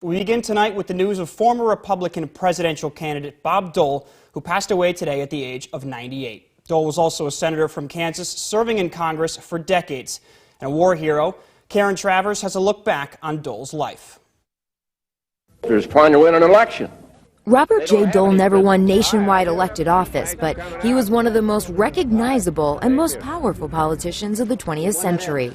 We begin tonight with the news of former Republican presidential candidate Bob Dole, who passed away today at the age of 98. Dole was also a senator from Kansas, serving in Congress for decades. And a war hero, Karen Travers has a look back on Dole's life. There's trying to win an election. Robert J. Dole never won nationwide elected office, but he was one of the most recognizable and most powerful politicians of the 20th century.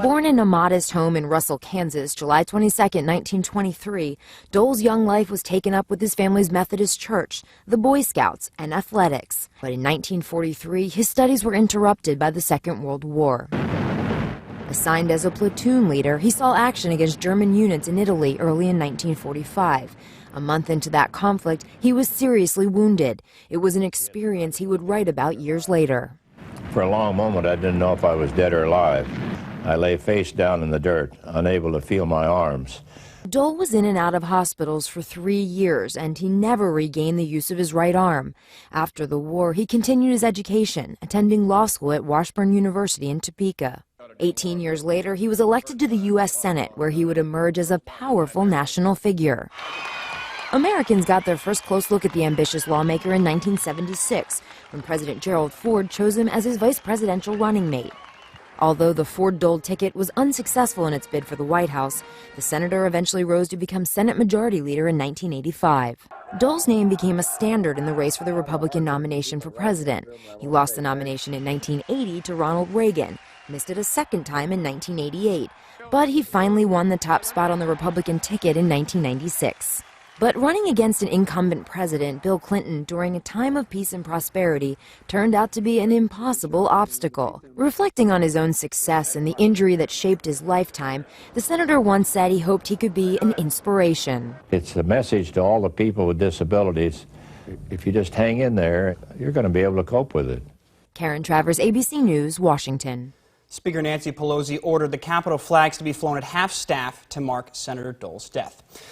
Born in a modest home in Russell, Kansas, July 22, 1923, Dole's young life was taken up with his family's Methodist church, the Boy Scouts, and athletics. But in 1943, his studies were interrupted by the Second World War. Assigned as a platoon leader, he saw action against German units in Italy early in 1945. A month into that conflict, he was seriously wounded. It was an experience he would write about years later. For a long moment, I didn't know if I was dead or alive. I lay face down in the dirt, unable to feel my arms. Dole was in and out of hospitals for 3 years, and he never regained the use of his right arm. After the war, he continued his education, attending law school at Washburn University in Topeka. 18 years later, he was elected to the U.S. Senate, where he would emerge as a powerful national figure. Americans got their first close look at the ambitious lawmaker in 1976, when President Gerald Ford chose him as his vice presidential running mate. Although the Ford-Dole ticket was unsuccessful in its bid for the White House, the senator eventually rose to become Senate Majority Leader in 1985. Dole's name became a standard in the race for the Republican nomination for president. He lost the nomination in 1980 to Ronald Reagan, missed it a second time in 1988, but he finally won the top spot on the Republican ticket in 1996. But running against an incumbent president, Bill Clinton, during a time of peace and prosperity, turned out to be an impossible obstacle. Reflecting on his own success and the injury that shaped his lifetime, the senator once said he hoped he could be an inspiration. It's a message to all the people with disabilities. If you just hang in there, you're going to be able to cope with it. Karen Travers, ABC News, Washington. Speaker Nancy Pelosi ordered the Capitol flags to be flown at half-staff to mark Senator Dole's death.